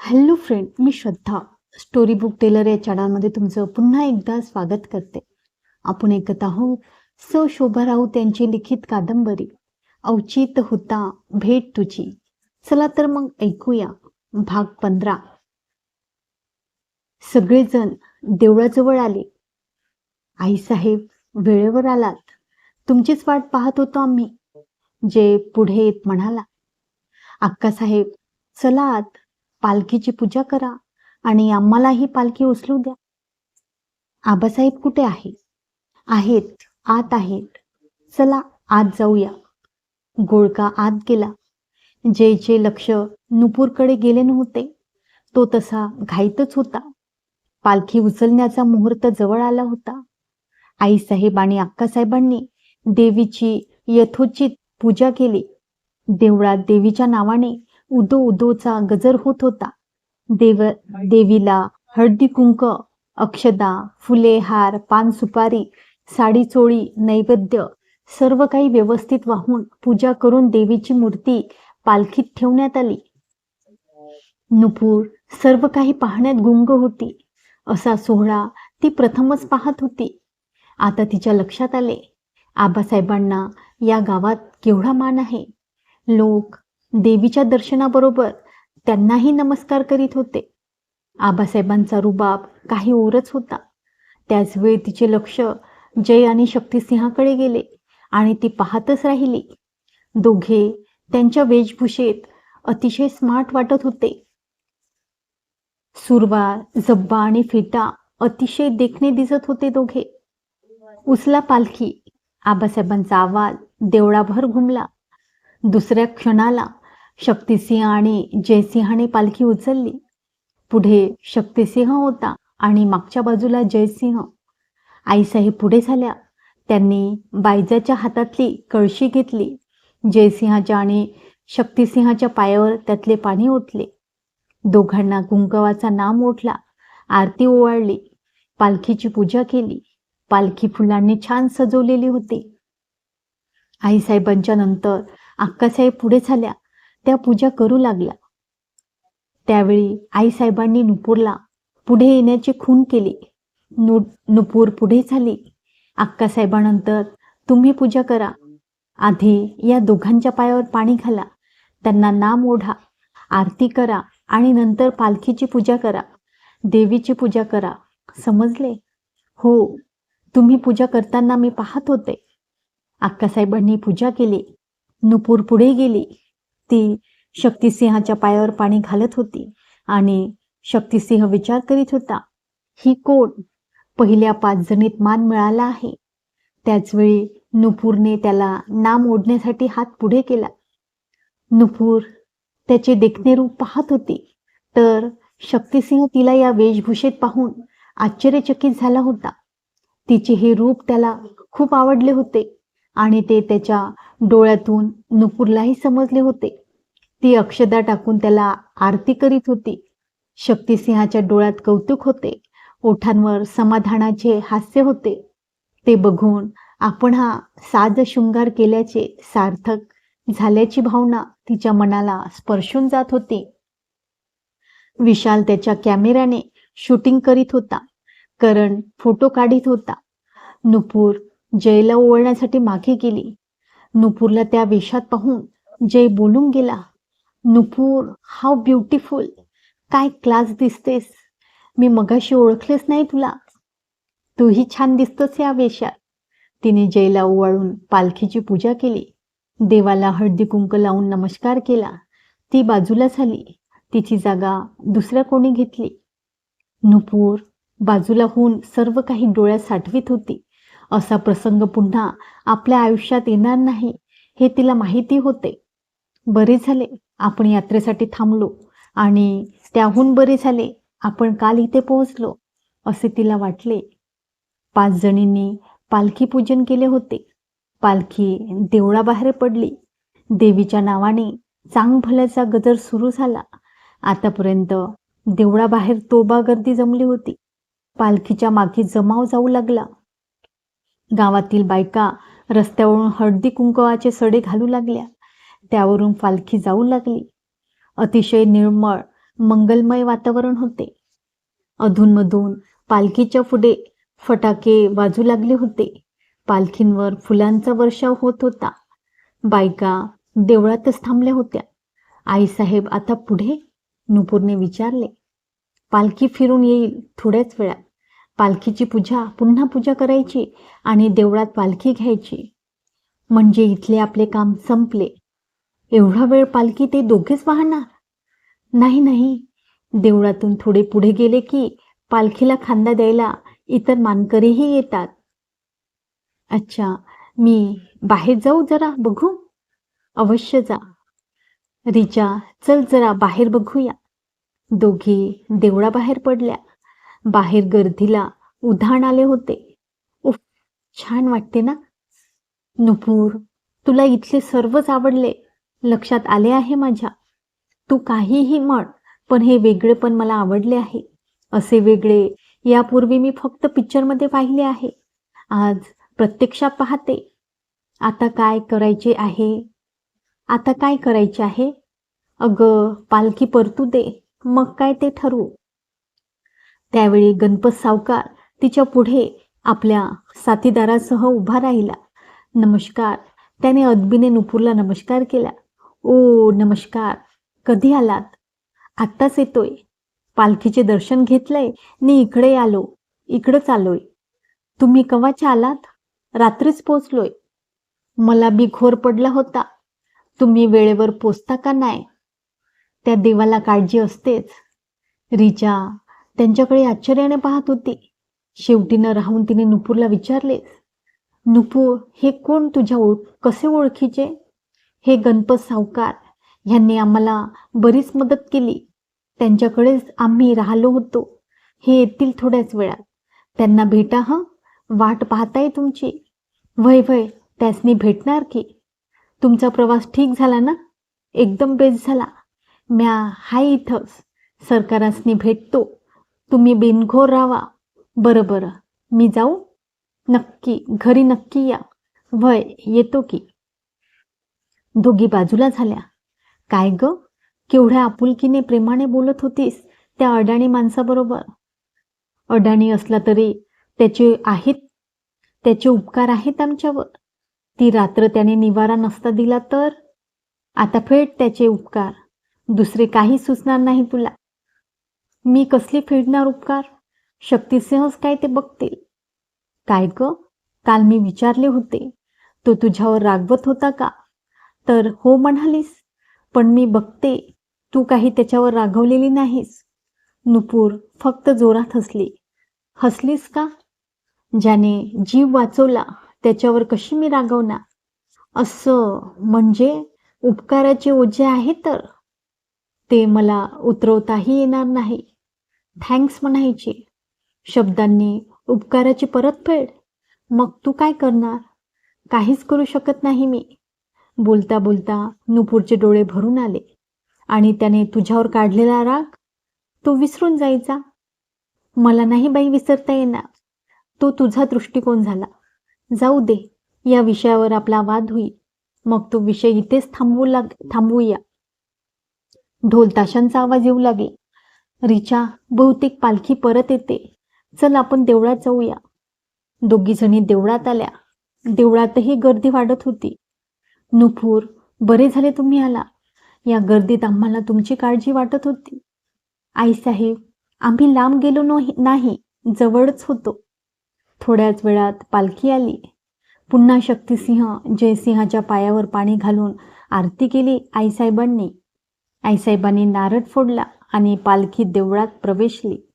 Hello friend, मी श्रद्धा. Story book teller या चॅनलमध्ये तुमचं पुन्हा एकदा स्वागत करते. आपण ऐकत आहोत शोभा राऊत यांची लिखित कादंबरी अवचित होता भेट तुझी. चला तर मग ऐकूया भाग 15. सगळेजण देवळाजवळ आले. आईसाहेब, वेळेवर आलात. तुमचीच वाट पाहत होतो आम्ही. जय पुढे येत म्हणाला. अक्कासाहेब, चला आत, पालखीची पूजा करा आणि आम्हालाही पालखी उचलू द्या. आबासाहेब कुठे आहे? आहेत, आत आहेत. चला आत जाऊया. गोळका आत गेला. जयचे लक्ष नुपूरकडे गेले नव्हते. तो तसा घाईतच होता. पालखी उचलण्याचा मुहूर्त जवळ आला होता. आईसाहेब आणि अक्कासाहेबांनी देवीची यथोचित पूजा केली. देवळात देवीच्या नावाने उदो उदोचा गजर होत होता. देवीला हळदी कुंक, अक्षदा, फुले, हार, पान, सुपारी, साडी, चोळी, नैवेद्य सर्व काही व्यवस्थित वाहून पूजा करून देवीची मूर्ती पालखीत ठेवण्यात आली. नुपूर सर्व काही पाहण्यात गुंग होती. असा सोहळा ती प्रथमच पाहत होती. आता तिच्या लक्षात आले, आबासाहेबांना या गावात केवढा मान आहे. लोक देवीच्या दर्शनाबरोबर त्यांनाही नमस्कार करीत होते. आबासाहेबांचा रुबाब काही ओरच होता. त्याचवेळी तिचे लक्ष जय आणि शक्तिसिंहाकडे गेले आणि ती पाहतच राहिली. दोघे त्यांच्या वेशभूषेत अतिशय स्मार्ट वाटत होते. सुरवार, जब्बा आणि फेटा अतिशय देखणे दिसत होते दोघे. उचला पालखी, आबासाहेबांचा आवाज देवळाभर घुमला. दुसऱ्या क्षणाला शक्तिसिंह आणि जयसिंहाने पालखी उचलली. पुढे शक्तिसिंह होता आणि मागच्या बाजूला जयसिंह. आईसाहेब पुढे झाल्या. त्यांनी बायजाच्या हातातली कळशी घेतली. जयसिंहाच्या आणि शक्तिसिंहाच्या पायावर त्यातले पाणी ओतले. दोघांना कुंकवाचा नाम ओढला. आरती ओवाळली. पालखीची पूजा केली. पालखी फुलांनी छान सजवलेली होती. आईसाहेबांच्या नंतर अक्कासाहेब पुढे झाल्या. त्या पूजा करू लागल्या. त्यावेळी आईसाहेबांनी नुपूरला पुढे येण्याची खूण केली. नुपूर पुढे झाली. अक्कासाहेबांनंतर तुम्ही पूजा करा. आधी या दोघांच्या पायावर पाणी घाला. त्यांना नाम ओढा. आरती करा आणि नंतर पालखीची पूजा करा. देवीची पूजा करा. समजले? हो, तुम्ही पूजा करताना मी पाहत होते. अक्कासाहेबांनी पूजा केली. नुपूर पुढे गेली. ती शक्तिसिंहाच्या पायावर पाणी घालत होती आणि शक्तिसिंह विचार करीत होता, ही कोण? पहिल्या 5 जणीत मान मिळाला आहे. त्याचवेळी नुपूरने त्याला नाम ओढण्यासाठी हात पुढे केला. नुपूर त्याचे देखणे रूप पाहत होती, तर शक्तिसिंह तिला या वेशभूषेत पाहून आश्चर्यचकित झाला होता. तिचे हे रूप त्याला खूप आवडले होते आणि ते त्याच्या डोळ्यातून नुपूरलाही समजले होते. ती अक्षदा टाकून त्याला आरती करीत होती. शक्तिसिंहाच्या डोळ्यात कौतुक होते. ओठांवर समाधानाचे हास्य होते. ते बघून आपण हा साज शृंगार केल्याचे सार्थक झाल्याची भावना तिच्या मनाला स्पर्शून जात होती. विशाल त्याच्या कॅमेऱ्याने शूटिंग करीत होता. करण फोटो काढीत होता. नुपूर जयला ओवाळण्यासाठी मागे गेली. नुपूरला त्या वेशात पाहून जय बोलून गेला, नुपूर, हाऊ ब्युटिफुल, काय क्लास दिसतेस. मी मगाशी ओळखलेच नाही तुला. तूही छान दिसतोस या वेशात. तिने जयला ओवाळून पालखीची पूजा केली. देवाला हळदी कुंक लावून नमस्कार केला. ती बाजूला झाली. तिची जागा दुसऱ्या कोणी घेतली. नुपूर बाजूला होऊन सर्व काही डोळ्यात साठवीत होती. असा प्रसंग पुन्हा आपल्या आयुष्यात येणार नाही हे तिला माहिती होते. बरे झाले आपण यात्रेसाठी थांबलो आणि त्याहून बरे झाले आपण काल इथे पोहोचलो, असे तिला वाटले. 5 जणींनी पालखी पूजन केले होते. पालखी देवळाबाहेर पडली. देवीच्या नावाने चांग भल्याचा गजर सुरू झाला. आतापर्यंत देवळाबाहेर तोबा गर्दी जमली होती. पालखीच्या मागे जमाव जाऊ लागला. गावातील बायका रस्त्यावरून हळदी कुंकवाचे सडे घालू लागल्या. त्यावरून पालखी जाऊ लागली. अतिशय निर्मळ मंगलमय वातावरण होते. अधूनमधून पालखीच्या पुढे फटाके वाजू लागले होते. पालखींवर फुलांचा वर्षाव होत होता. बायका देवळातच थांबल्या होत्या. आईसाहेब आता पुढे? नुपूरने विचारले. पालखी फिरून येईल थोड्याच वेळात. पालखीची पुन्हा पूजा करायची आणि देवळात पालखी घ्यायची. म्हणजे इथले आपले काम संपले. एवढा वेळ पालखी ते दोघेच वाहणार? नाही नाही, देवळातून थोडे पुढे गेले की पालखीला खांदा द्यायला इतर मानकरीही येतात. अच्छा, मी बाहेर जाऊ जरा बघू? अवश्य जा. रिचा, चल जरा बाहेर बघूया. दोघी देवळाबाहेर पडल्या. बाहेर गर्दीला उधाण आले होते. उफ, छान वाटते ना? नुपूर, तुला इथले सर्वच आवडले, लक्षात आले आहे माझ्या. तू काहीही म्हण, पण हे वेगळेपण मला आवडले आहे. असे वेगळे यापूर्वी मी फक्त पिक्चरमध्ये पाहिले आहे. आज प्रत्यक्षात पाहते. आता काय करायचे आहे? अगं, पालखी परतू दे, मग काय ते ठरवू. त्यावेळी गणपत सावकार तिच्या पुढे आपल्या साथीदारासह उभा राहिला. नमस्कार. त्याने अदबीने नुपूरला नमस्कार केला. ओ नमस्कार. कधी आलात? आत्ताच येतोय. पालखीचे दर्शन घेतलंय नि इकडंच आलोय. तुम्ही कवाचे आलात? रात्रीच पोचलोय. मला बी घोर पडला होता. तुम्ही वेळेवर पोचता का नाही? त्या देवाला काळजी असतेच. रिचा त्यांच्याकडे आश्चर्याने पाहत होती. शेवटी न राहून तिने नुपूरला विचारले. नुपूर, हे कोण कसे ओळखीचे? हे गणपत सावकार. ह्यांनी आम्हाला बरीच मदत केली. त्यांच्याकडेच आम्ही राहिलो होतो. हे येतील थोड्याच वेळात. त्यांना भेटा हं. वाट पाहताय तुमची. वय त्यासनी भेटणार की. तुमचा प्रवास ठीक झाला ना? एकदम बेस्ट झाला. म्या हाय इथंच. सरकारासनी भेटतो. तुम्ही बिनघोर राहा. बरं, मी जाऊ? नक्की, घरी नक्की या. वय, येतो की. दोघी बाजूला झाल्या. काय ग, केवढ्या आपुलकीने प्रेमाने बोलत होतीस त्या अडाणी माणसाबरोबर. अडाणी असला तरी त्याचे उपकार आहेत आमच्यावर. ती रात्र त्याने निवारा नसता दिला तर? आता फेड त्याचे उपकार. दुसरे काही सुचणार नाही तुला. मी कसली फेडणार उपकार? शक्तिसिंहच काय ते बघतील. काय ग, काल मी विचारले होते, तो तुझ्यावर रागवत होता का? तर हो म्हणालीस. पण मी बघते तू काही त्याच्यावर रागवलेली नाहीस. नुपूर फक्त जोरात हसली. हसलीस का? ज्याने जीव वाचवला त्याच्यावर कशी मी रागवणार? असं म्हणजे उपकाराचे ओझे आहे तर ते मला उतरवताही येणार नाही. थँक्स म्हणायची. शब्दांनी उपकाराची परतफेड. मग तू काय करणार? काहीच करू शकत नाही मी. बोलता बोलता नुपूरचे डोळे भरून आले आणि त्याने तुझ्यावर काढलेला राग तो विसरून जायचा. मला नाही बाई विसरता येणार. तो तुझा दृष्टिकोन झाला. जाऊ दे, या विषयावर आपला वाद होईल. मग तो विषय इथेच थांबवूया. ढोल ताशांचा आवाज येऊ लागला. रिचा, बहुतेक पालखी परत येते. चल आपण देवळात जाऊया. दोघी जणी देवळात आल्या. देवळातही गर्दी वाढत होती. नुपूर, बरे झाले तुम्ही आला. या गर्दीत आम्हाला तुमची काळजी वाटत होती. आईसाहेब, आम्ही लांब गेलो नाही, जवळच होतो. थोड्याच वेळात पालखी आली. पुन्हा शक्तिसिंह जयसिंहाच्या पायावर पाणी घालून आरती केली. आईसाहेबांनी नारळ फोडला आणि पालखी देवळात प्रवेशली.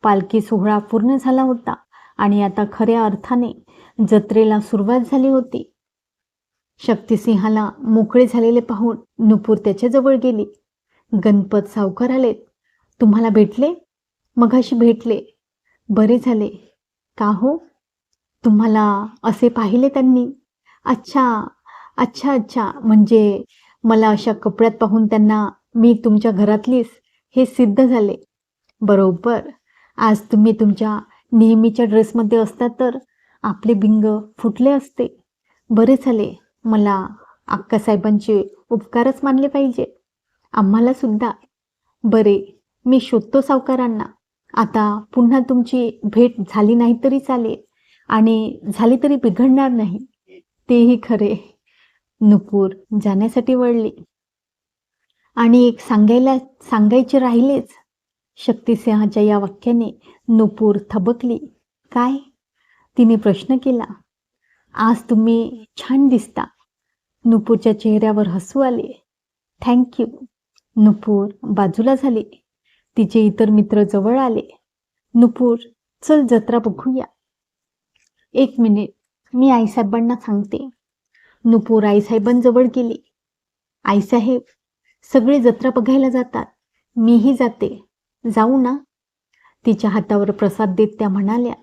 पालखी सोहळा पूर्ण झाला होता आणि आता खऱ्या अर्थाने जत्रेला सुरुवात झाली होती. शक्तिसिंहाला मोकळे झालेले पाहून नुपूर त्याच्याजवळ गेली. गणपत सावकार आलेत. तुम्हाला भेटले? मगाशी भेटले. बरे झाले का हो? तुम्हाला असे पाहिले त्यांनी? अच्छा, म्हणजे मला अशा कपड्यात पाहून त्यांना मी तुमच्या घरातलीच हे सिद्ध झाले. बरोबर. आज तुम्ही तुमच्या नेहमीच्या ड्रेसमध्ये असता तर आपले बिंग फुटले असते. बरे झाले. मला अक्कासाहेबांचे उपकारच मानले पाहिजे. आम्हाला सुद्धा. बरे, मी शोधतो सावकारांना. आता पुन्हा तुमची भेट झाली नाही तरी चालेल आणि झाली तरी बिघडणार नाही. तेही खरे. नुपूर जाण्यासाठी वळली. आणि एक सांगायचे राहिलेच. शक्तिसिंहाच्या या वाक्याने नुपूर थबकली. काय? तिने प्रश्न केला. आज तुम्ही छान दिसता. नुपूरच्या चेहऱ्यावर हसू आले. Thank you. नुपूर बाजूला झाली. तिचे इतर मित्र जवळ आले. नुपूर, चल जत्रा बघूया. 1 मिनिट, मी आईसाहेबांना सांगते. नुपूर आईसाहेबांजवळ गेली. आईसाहेब, सगळे जत्रा बघायला जातात, मीही जाते, जाऊ ना? तिच्या हातावर प्रसाद देत त्या म्हणाल्या,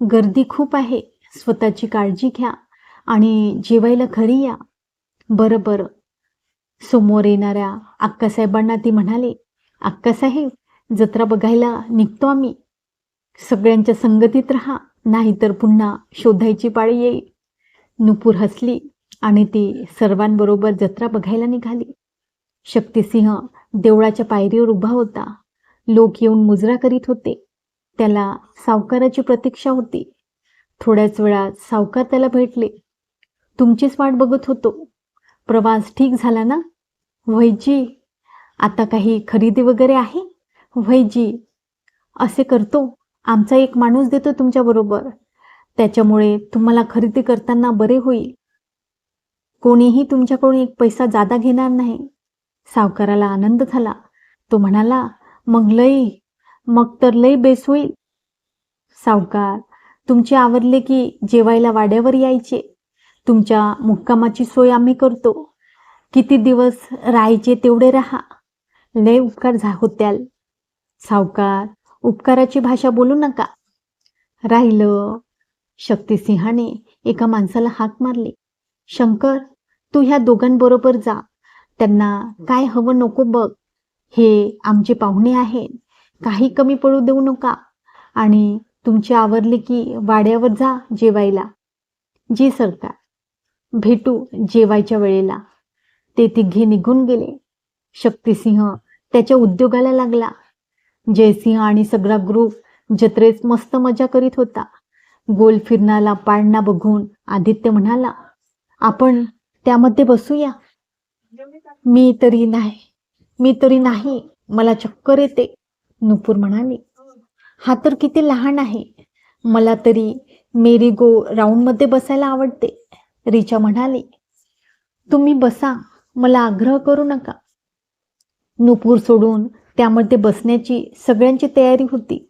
गर्दी खूप आहे, स्वतःची काळजी घ्या आणि जेवायला घरी या. बरं बरं. समोर येणाऱ्या अक्कासाहेबांना ती म्हणाली, अक्कासाहेब, जत्रा बघायला निघतो आम्ही. सगळ्यांच्या संगतीत राहा, नाहीतर पुन्हा शोधायची पाळी येईल. नुपूर हसली आणि ती सर्वांबरोबर जत्रा बघायला निघाली. शक्तिसिंह देवळाच्या पायरीवर उभा होता. लोक येऊन मुजरा करीत होते. त्याला सावकाराची प्रतीक्षा होती. थोड्याच वेळात सावकार त्याला भेटले. तुमचीच वाट बघत होतो. प्रवास ठीक झाला ना? वैजी, आता काही खरेदी वगैरे आहे? वैजी, असे करतो, आमचा एक माणूस देतो तुमच्याबरोबर. त्याच्यामुळे तुम्हाला खरेदी करताना बरे होईल. कोणीही तुमच्याकडून एक पैसा जादा घेणार नाही. सावकाराला आनंद झाला. तो म्हणाला, मग तर लई बेस होईल. सावकार, तुमचे आवरले की जेवायला वाड्यावर यायचे. तुमच्या मुक्कामाची सोय आम्ही करतो. किती दिवस राहायचे तेवढे राहा. लय उपकार होत्याल. सावकार, उपकाराची भाषा बोलू नका. राहिलं. शक्तिसिंहाने एका माणसाला हाक मारली. शंकर, तू ह्या दोघांबरोबर जा. त्यांना काय हवं नको बघ. हे आमचे पाहुणे आहेत, काही कमी पडू देऊ नका. आणि तुमचे आवरले की वाड्यावर जा जेवायला. जी सरकार. भेटू जेवायच्या वेळेला. ते तिघे निघून गेले. शक्तिसिंह त्याच्या उद्योगाला लागला. जयसिंह आणि सगळा ग्रुप जत्रेत मस्त मजा करीत होता. गोल फिरणारा पाळणा बघून आदित्य म्हणाला, आपण त्यामध्ये बसूया. मी तरी नाही, मला चक्कर येते. नुपूर म्हणाली, हा तर किती लहान आहे. मला तरी मेरी गो राऊंडमध्ये बसायला आवडते. रिचा म्हणाली, तुम्ही बसा, मला आग्रह करू नका. नुपूर सोडून त्यामध्ये बसण्याची सगळ्यांची तयारी होती.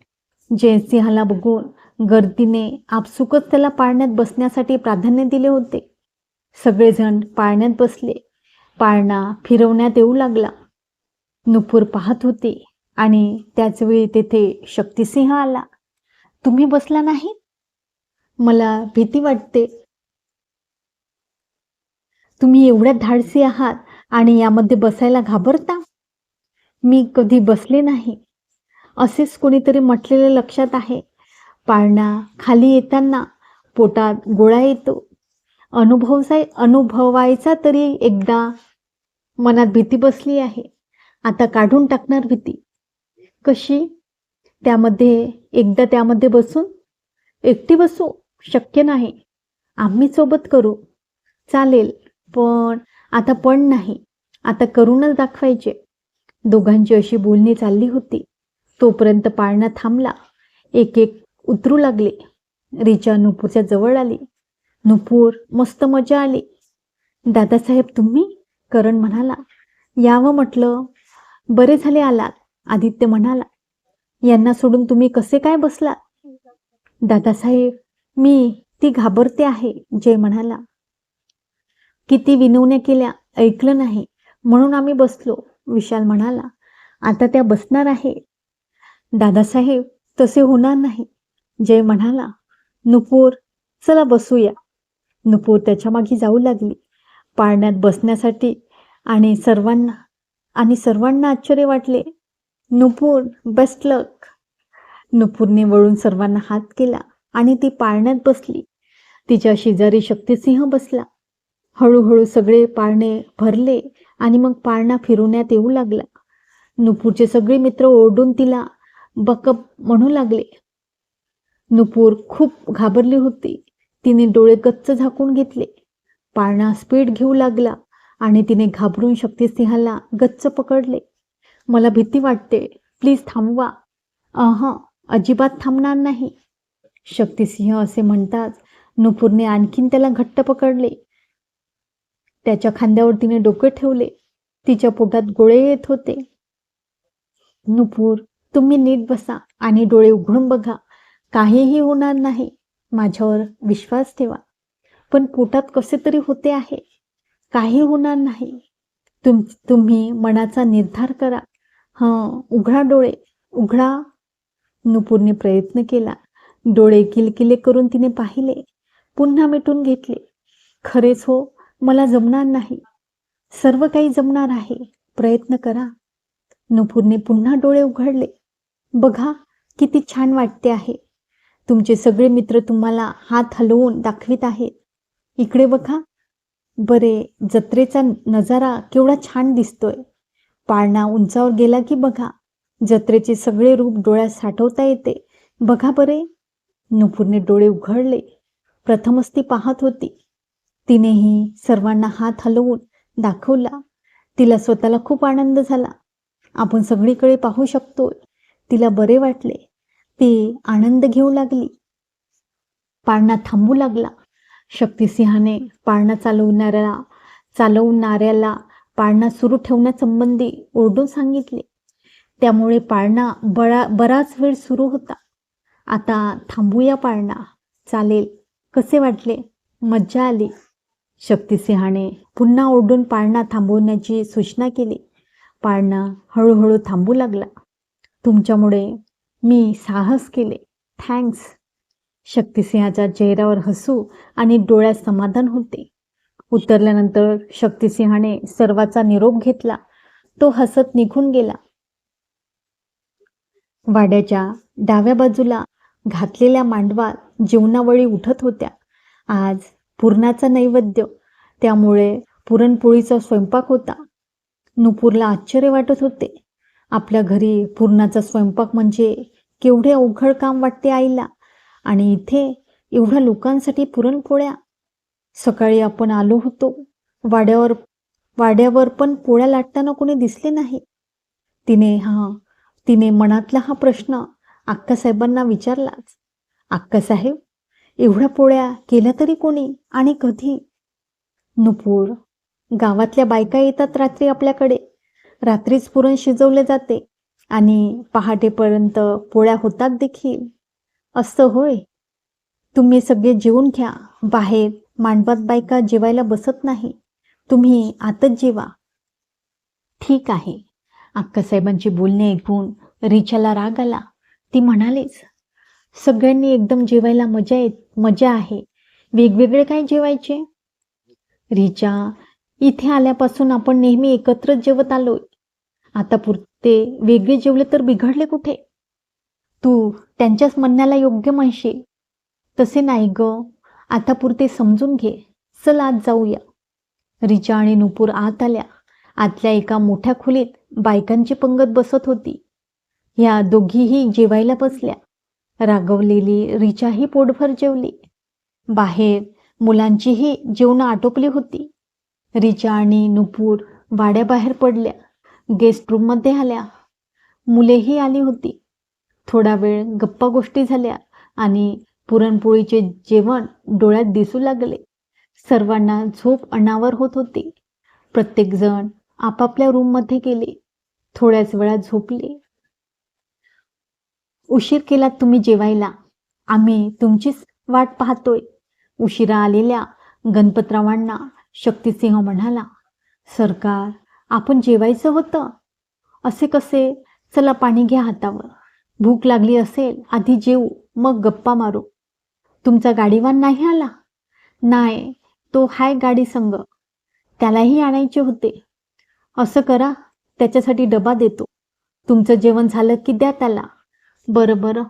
जयसिंहाला बघून गर्दीने आपसुकच त्याला पाळण्यात बसण्यासाठी प्राधान्य दिले होते. सगळेजण पाळण्यात बसले. पाळणा फिरवण्यात येऊ लागला. नुपूर पाहत होती आणि त्याचवेळी तेथे शक्तिसिंह आला. तुम्ही बसला नाही? मला भीती वाटते. तुम्ही एवढ्या धाडसी आहात आणि यामध्ये बसायला घाबरता? मी कधी बसले नाही. असेच कोणीतरी म्हटलेले लक्षात आहे. पाळणा खाली येताना पोटात गोळा येतो. अनुभवायचा तरी एकदा. मनात भीती बसली आहे. आता काढून टाकणार भीती. कशी? त्यामध्ये बसून? एकटी बसू? शक्य नाही. आम्ही सोबत करू. चालेल, पण नाही. आता करूनच दाखवायचे. दोघांची अशी बोलणी चालली होती. तोपर्यंत पाळणा थांबला. एक एक उतरू लागले. रिचा नुपूरच्या जवळ आली. नुपूर, मस्त मजा आली. दादासाहेब तुम्ही? करण म्हणाला. यावं म्हटलं. बरे झाले आलात. आदित्य म्हणाला. यांना सोडून तुम्ही कसे काय बसलात? दादासाहेब, ती घाबरते आहे. जय म्हणाला. किती विनवण्या केल्या, ऐकलं नाही, म्हणून आम्ही बसलो. विशाल म्हणाला. आता त्या बसणार आहे. दादासाहेब, तसे होणार नाही. जय म्हणाला. नुपूर, चला बसूया. नुपूर त्याच्या मागे जाऊ लागली पाळण्यात बसण्यासाठी. आणि सर्वांना आश्चर्य वाटले. नुपूर, बेस्ट लक. नुपूरने वळून सर्वांना हात केला आणि ती पाळण्यात बसली. तिच्या शेजारी शक्तिसिंह बसला. हळूहळू सगळे पाळणे भरले आणि मग पाळणा फिरवण्यात येऊ लागला. नुपूरचे सगळे मित्र ओरडून तिला बकप म्हणू लागले. नुपूर खूप घाबरली होती. तिने डोळे गच्च झाकून घेतले. पाळणा स्पीड घेऊ लागला आणि तिने घाबरून शक्तिसिंहाला गच्च पकडले. मला भीती वाटते, प्लीज थांबवा. अजिबात थांबणार नाही. शक्तिसिंह असे म्हणताच नुपूरने आणखीन त्याला घट्ट पकडले. त्याच्या खांद्यावर तिने डोके ठेवले. तिच्या पोटात गोळे येत होते. नुपूर, तुम्ही नीट बसा आणि डोळे उघडून बघा. काहीही होणार नाही. माझ्यावर विश्वास ठेवा. पण पोटात कसे तरी होते आहे. काही होणार नाही. तुम्ही मनाचा निर्धार करा. उघडा डोळे, उघडा. नुपूरने प्रयत्न केला. डोळे किलकिले करून तिने पाहिले. पुन्हा मिटून घेतले. खरेच हो, मला जमणार नाही. सर्व काही जमणार आहे. प्रयत्न करा. नुपूरने पुन्हा डोळे उघडले. बघा, किती छान वाटते आहे. तुमचे सगळे मित्र तुम्हाला हात हलवून दाखवित आहेत. इकडे बघा. बरे, जत्रेचा नजारा केवढा छान दिसतोय. पाळणा उंचावर गेला की बघा, जत्रेचे सगळे रूप डोळ्यात साठवता येते. बघा बरे. नुपूरने डोळे उघडले. प्रथमच ती पाहत होती. तिनेही सर्वांना हात हलवून दाखवला. तिला स्वतःला खूप आनंद झाला. आपण सगळीकडे पाहू शकतो. तिला बरे वाटले. ती आनंद घेऊ लागली. पाळणा थांबू लागला. शक्तिसिंहाने पाळणा चालवणाऱ्याला पाळणा सुरू ठेवण्यासंबंधी ओरडून सांगितले. त्यामुळे पाळणा बराच वेळ सुरू होता. आता थांबूया पाळणा. चालेल. कसे वाटले? मज्जा आली. शक्तिसिंहाने पुन्हा ओरडून पाळणा थांबवण्याची सूचना केली. पाळणा हळूहळू थांबू लागला. तुमच्यामुळे मी साहस केले. थँक्स. शक्तिसिंहाच्या चेहऱ्यावर हसू आणि डोळ्यात समाधान होते. उतरल्यानंतर शक्तिसिंहाने सर्वांचा निरोप घेतला. तो हसत निघून गेला. वाड्याच्या डाव्या बाजूला घातलेल्या मांडवात जेवणावळी उठत होत्या. आज पुरणाचा नैवेद्य, त्यामुळे पुरणपोळीचा स्वयंपाक होता. नुपूरला आश्चर्य वाटत होते. आपल्या घरी पुरणाचा स्वयंपाक म्हणजे केवढे अवघड काम वाटते आईला. आणि इथे एवढ्या लोकांसाठी पुरणपोळ्या. सकाळी आपण आलो होतो. वाड्यावर पण पोळ्या लाटताना कोणी दिसले नाही. तिने मनातला हा प्रश्न अक्कासाहेबांना विचारलाच. अक्कासाहेब, एवढ्या पोळ्या केल्या तरी कोणी आणि कधी? नुपूर, गावातल्या बायका येतात रात्री आपल्याकडे. रात्रीच पुरण शिजवले जाते आणि पहाटेपर्यंत पोळ्या होतात देखील. असं होय. तुम्ही सगळे जेवून घ्या. बाहेर मांडवात बायका जेवायला बसत नाही. तुम्ही आतच जेवा. ठीक आहे. अक्कासाहेबांची बोलणे ऐकून रिचाला राग आला. ती म्हणालीच, सगळ्यांनी एकदम जेवायला मजा आहे. वेगवेगळे काय जेवायचे? रिचा, इथे आल्यापासून आपण नेहमी एकत्रच जेवत आलोय. आता पुरते वेगळे जेवले तर बिघडले कुठे? तू त्यांच्याच म्हणण्याला योग्य म्हणशील. तसे नाही ग. आता पुरते समजून घे. चल आत जाऊया. रिचा आणि नुपूर आत आल्या. आतल्या एका मोठ्या खोलीत बायकांची पंगत बसत होती. ह्या दोघीही जेवायला बसल्या. रागवलेली रिचाही पोटभर जेवली. बाहेर मुलांचीही जेवणं आटोपली होती. रिचा आणि नुपूर वाड्याबाहेर पडल्या. गेस्ट रूममध्ये आल्या. मुलेही आली होती. थोडा वेळ गप्पा गोष्टी झाल्या आणि पुरणपोळीचे जेवण डोळ्यात दिसू लागले. सर्वांना झोप अनावर होत होती. प्रत्येकजण आपापल्या रूममध्ये गेले. थोड्याच वेळात झोपले. उशीर केलात तुम्ही जेवायला. आम्ही तुमचीच वाट पाहतोय. उशिरा आलेल्या गणपतरावांना शक्तिसिंह म्हणाला. सरकार, आपण जेवायचं होतं. असे कसे? चला पाणी घ्या हातावर. भूक लागली असेल, आधी जेवू, मग गप्पा मारू. तुमचा गाडीवान नाही आला? नाही, तो हाय गाडी संग. त्यालाही आणायचे होते. असं करा, त्याच्यासाठी डबा देतो. तुमचं जेवण झालं की द्या त्याला. बरं.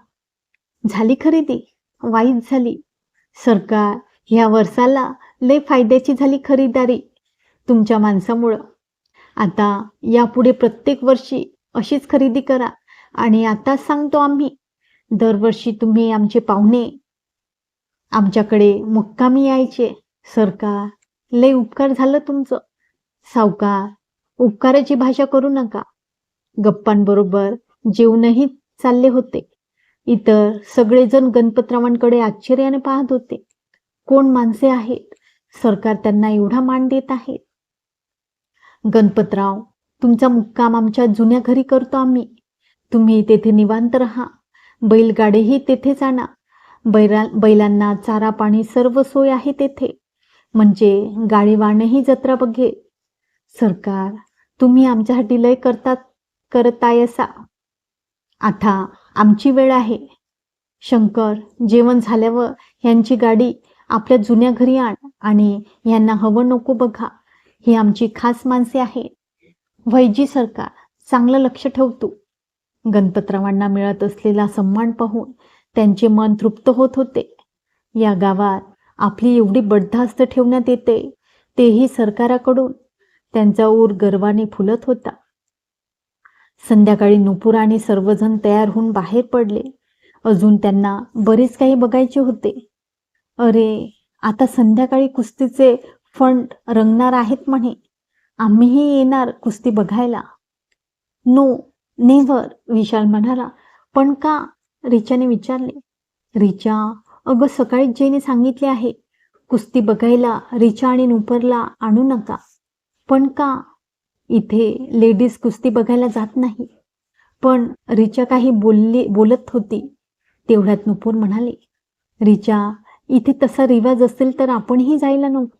झाली खरेदी? वाईच झाली. सरकार, ह्या वर्षाला लय फायद्याची झाली खरीदारी तुमच्या माणसामुळं. आता यापुढे प्रत्येक वर्षी अशीच खरेदी करा. आणि आताच सांगतो आम्ही, दरवर्षी तुम्ही आमचे पाहुणे आमच्याकडे मुक्कामी यायचे. सरकार, लय उपकार झालं तुमचं. सावकार, उपकाराची भाषा करू नका. गप्पांबरोबर जेवणही चालले होते. इतर सगळेजण गणपतरावांकडे आश्चर्याने पाहत होते. कोण माणसे आहेत? सरकार त्यांना एवढा मान देत आहे. गणपतराव, तुमचा मुक्काम आमच्या जुन्या घरी करतो आम्ही. तुम्ही तेथे निवांत राहा. बैलगाडेही तेथेच आणा. बैलांना चारा पाणी सर्व सोय आहे तेथे. म्हणजे गाडीवानही जत्रा बघेल. सरकार, तुम्ही आमच्यासाठी लय करतायसा. आता आमची वेळ आहे. शंकर, जेवण झाल्यावर यांची गाडी आपल्या जुन्या घरी आण आणि यांना हवं नको बघा. ही आमची खास माणसे आहेत. वैजी सरकार, चांगलं लक्ष ठेवतो. गणपतरावांना मिळत असलेला सन्मान पाहून त्यांचे मन तृप्त होत होते. या गावात आपली एवढी बडदास्त ठेवण्यात येते, तेही सरकाराकडून. त्यांचा ऊर गर्वाने फुलत होता. संध्याकाळी नुपूर आणि सर्वजण तयार होऊन बाहेर पडले. अजून त्यांना बरेच काही बघायचे होते. अरे, आता संध्याकाळी कुस्तीचे फंड रंगणार आहेत म्हणे. आम्हीही येणार कुस्ती बघायला. नो, नेव्हर, विशाल म्हणाला. पण का? रिचाने विचारले. रिचा, अगं सकाळीच जयने सांगितले आहे, कुस्ती बघायला रिचा आणि नुपूरला आणू नका. पण का? इथे लेडीज कुस्ती बघायला जात नाही. पण रिचा काही बोलत होती. तेवढ्यात नुपूर म्हणाले, रिचा, इथे तसा रिवाज असेल तर आपणही जायला नको.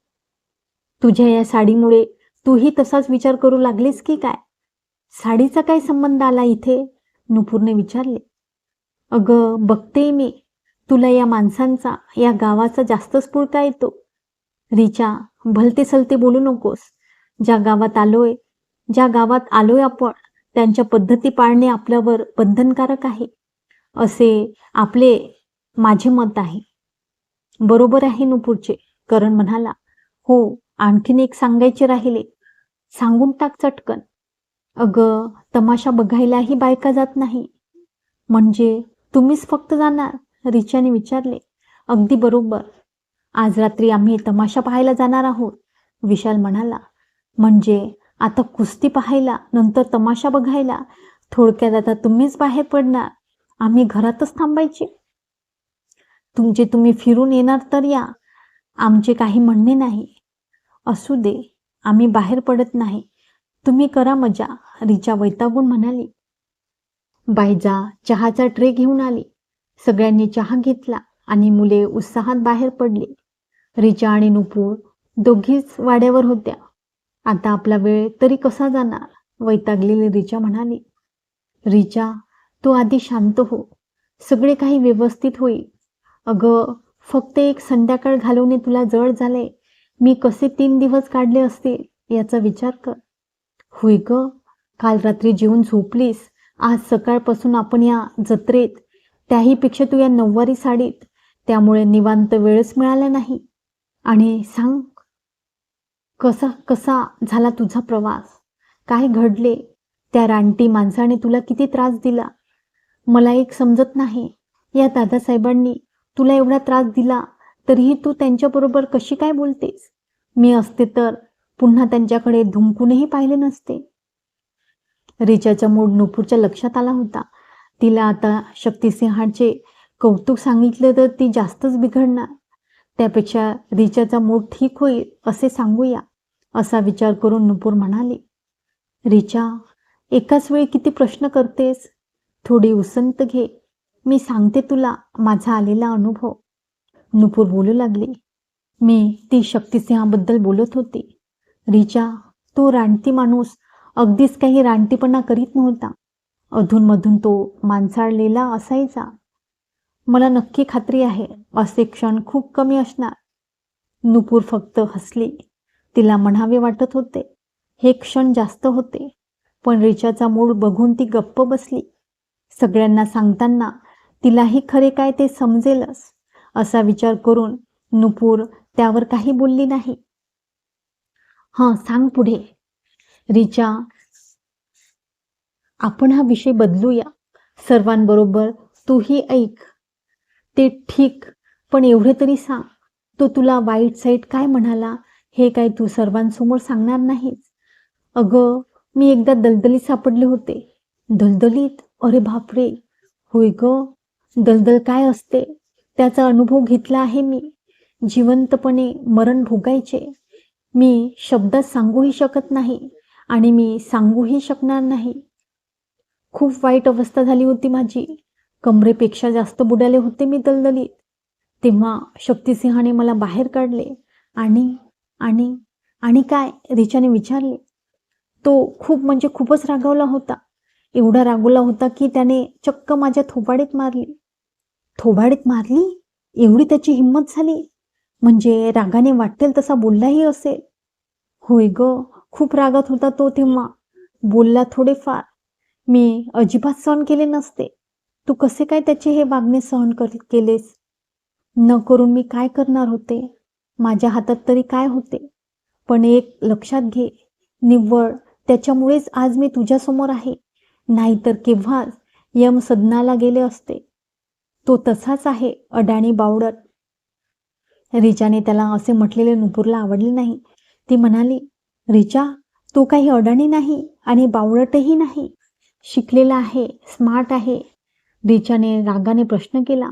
तुझ्या या साडीमुळे तूही तसाच विचार करू लागलीस की काय? साडीचा काय संबंध आला इथे? नुपूरने विचारले. अगं, बघते मी, तुला या माणसांचा, या गावाचा जास्तच पुळका येतो. रिचा, भलते सलते बोलू नकोस. ज्या गावात आलोय आपण, त्यांच्या पद्धती पाळणे आपल्यावर बंधनकारक आहे, असे माझे मत आहे. बरोबर आहे नुपूरचे, करण म्हणाला. हो, आणखीन एक सांगायचे राहिले. सांगून टाक चटकन. अगं, तमाशा बघायलाही बायका जात नाही. म्हणजे तुम्हीच फक्त जाणार? रिचाने विचारले. अगदी बरोबर. आज रात्री आम्ही तमाशा पाहायला जाणार आहोत, विशाल म्हणाला. म्हणजे आता कुस्ती पाहायला, नंतर तमाशा बघायला. थोडक्यात आता तुम्हीच बाहेर पडणार, आम्ही घरातच थांबायचे. तुमचे तुम्ही फिरून येणार तर या, आमचे काही म्हणणे नाही. असू दे, आम्ही बाहेर पडत नाही. तुम्ही करा मजा, रिचा वैतागून म्हणाली. बायजा चहाचा ट्रे घेऊन आली. सगळ्यांनी चहा घेतला आणि मुले उत्साहात बाहेर पडली. रिचा आणि नुपूर दोघीच वाड्यावर होत्या. आता आपला वेळ तरी कसा जाणार? वैतागलेली रिचा म्हणाली. रिचा, तू आधी शांत हो. सगळे काही व्यवस्थित होईल. अगं, फक्त एक संध्याकाळ घालवणे तुला जड झाले. मी कसे 3 दिवस काढले असतील याचा विचार कर. होय ग, काल रात्री जेवून झोपलीस. आज सकाळपासून आपण या जत्रेत, त्याहीपेक्षा तू या नऊवारी साडीत, त्यामुळे निवांत वेळच मिळाला नाही. आणि सांग, कसा झाला तुझा प्रवास? काय घडले? त्या रानटी माणसाने तुला किती त्रास दिला? मला एक समजत नाही, या दादासाहेबांनी तुला एवढा त्रास दिला तरीही तू त्यांच्याबरोबर कशी काय बोलतेस? मी असते तर पुन्हा त्यांच्याकडे धुंकूनही पाहिले नसते. रिचाचा मूड नुपूरच्या लक्षात आला होता. तिला आता शक्तिसिंहाचे कौतुक सांगितले तर ती जास्तच बिघडणार. त्यापेक्षा रिचाचा मूड ठीक होईल असे सांगूया, असा विचार करून नुपूर म्हणाली. रिचा, एकाच वेळी किती प्रश्न करतेस? थोडी उसंत घे. मी सांगते तुला माझा आलेला अनुभव. नुपूर बोलू लागली. ती शक्तिसिंहाबद्दल बोलत होती. रिचा, तो रानटी माणूस अगदीच काही रानटीपणा करीत नव्हता. अधूनमधून तो माणसाळलेला असायचा. मला नक्की खात्री आहे असे क्षण खूप कमी असणार. नुपूर फक्त हसली. तिला म्हणावे वाटत होते, हे क्षण जास्त होते. पण रिचाचा मूड बघून ती गप्प बसली. सगळ्यांना सांगताना तिलाही खरे काय ते समजेलच, असा विचार करून नुपूर त्यावर काही बोलली नाही. सांग पुढे. रिचा, आपण हा विषय बदलूया. सर्वांबरोबर तूही ऐक. ते ठीक, पण एवढे तरी सांग, तो तुला वाईट साईट काय म्हणाला हे काय तू सर्वांसमोर सांगणार नाहीस? अगं, मी एकदा दलदलीत सापडले होते. दलदलीत? अरे बापरे! होय ग. दलदल काय असते त्याचा अनुभव घेतला आहे मी. जिवंतपणे मरण भोगायचे. मी शब्दात सांगूही शकत नाही आणि मी सांगूही शकणार नाही. खूप वाईट अवस्था झाली होती माझी. कमरेपेक्षा जास्त बुडाले होते मी दलदलीत. तेव्हा शक्तिसिंहाने मला बाहेर काढले. आणि आणि आणि काय? रिचाने विचारले. तो खूप म्हणजे खूपच रागावला होता. एवढा रागवला होता की त्याने चक्क माझ्या थोबाडीत मारली. थोबाडीत मारली? एवढी त्याची हिंमत झाली? म्हणजे रागाने वाटेल तसा बोललाही असेल. होय ग, खूप रागात होता तो तेव्हा. बोलला थोडेफार. मी अजिबात सहन केले नसते. तू कसे काय त्याचे हे वागणे सहन केलेस? न करून मी काय करणार होते? माझ्या हातात तरी काय होते? पण एक लक्षात घे, निव्वळ त्याच्यामुळेच आज मी तुझ्यासमोर आहे. नाहीतर केव्हाच यमसदनाला गेले असते. तो तसाच आहे, अडाणी बावळट. रिचाने त्याला असे म्हटलेले नुपूरला आवडले नाही. ती म्हणाली, रिचा, तो काही अडाणी नाही आणि बावळटही नाही. शिकलेला आहे, स्मार्ट आहे. रिचाने रागाने प्रश्न केला.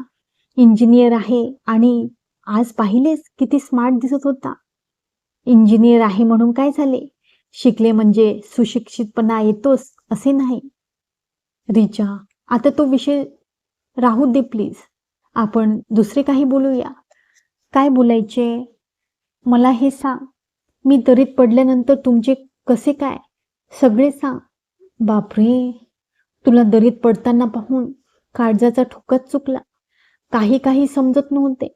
इंजिनियर आहे आणि आज पाहिलेस किती स्मार्ट दिसत होता. इंजिनियर आहे म्हणून काय झाले? शिकले म्हणजे सुशिक्षितपणा येतोच असे नाही. रिचा, आता तो विषय राहू दे प्लीज. आपण दुसरे काही बोलूया. काय बोलायचे? मला हे सांग. मी दरीत पडल्यानंतर तुमचे कसे काय? सगळे सांग. बापरे, तुला दरीत पडताना पाहून काळजाचा ठोकाच चुकला. काही समजत नव्हते.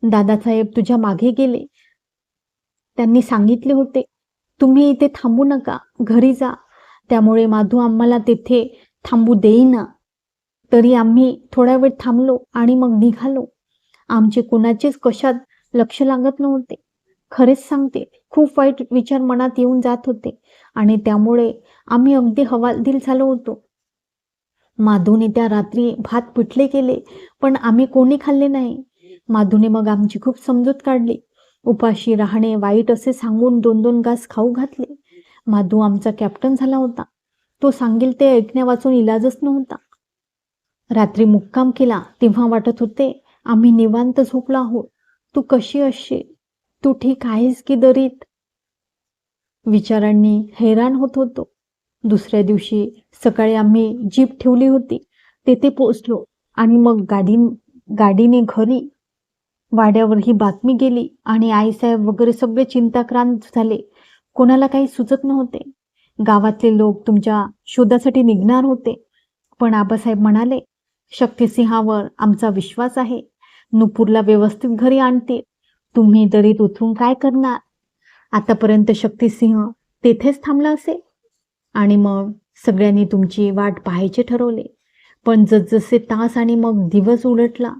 दादासाहेब तुझ्या मागे गेले. त्यांनी सांगितले होते, तुम्ही इथे थांबू नका, घरी जा. त्यामुळे माधू आम्हाला तेथे थांबू देईना. तरी आम्ही थोडा वेळ थांबलो आणि मग निघालो. आमचे कोणाचेच कशात लक्ष लागत नव्हते. खरेच सांगते, खूप वाईट विचार मनात येऊन जात होते आणि त्यामुळे आम्ही अगदी हवालदिल झालो होतो. माधूने त्या रात्री भात पिठले केले, पण आम्ही कोणी खाल्ले नाही. माधूने मग आमची खूप समजूत काढली. उपाशी राहणे वाईट असे सांगून 2-2 घास खाऊ घातले. माधू आमचा कॅप्टन झाला होता. तो सांगेल ते ऐकण्या वाचून इलाजच नव्हता. रात्री मुक्काम केला तेव्हा वाटत होते आम्ही निवांत झोपलो आहोत. तू कशी असशील? तू ठीक आहेस की दरीत? विचारांनी हैराण होत होतो. दुसऱ्या दिवशी सकाळी आम्ही जीप ठेवली होती. तेथे पोचलो आणि मग गाडीने घरी. वाड्यावर ही बातमी गेली आणि आईसाहेब वगैरे सगळे चिंताक्रांत झाले. कोणाला काही सुचत नव्हते. गावातले लोक तुमच्या शोधासाठी निघणार होते. पण आबासाहेब म्हणाले, शक्तिसिंहावर आमचा विश्वास आहे. नुपूरला व्यवस्थित घरी आणते. तुम्ही दरीत उतरून काय करणार? आतापर्यंत शक्तिसिंह तेथेच थांबला असेल. आणि मग सगळ्यांनी तुमची वाट पाहायचे ठरवले. पण जसजसे तास आणि मग दिवस उलटला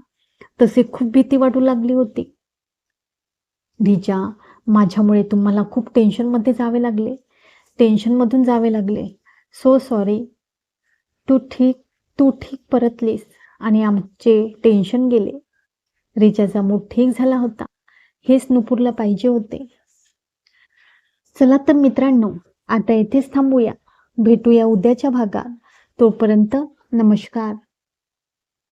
तसे खूप भीती वाटू लागली होती. रिचा, माझ्यामुळे तुम्हाला खूप टेन्शनमधून जावे लागले. So sorry. तू ठीक परतलीस आणि आमचे टेन्शन गेले. रिचाचा मूड ठीक झाला होता. हेच नुपूरला पाहिजे होते. चला तर मित्रांनो, आता येथेच थांबूया. भेटूया उद्याच्या भागात. तोपर्यंत नमस्कार.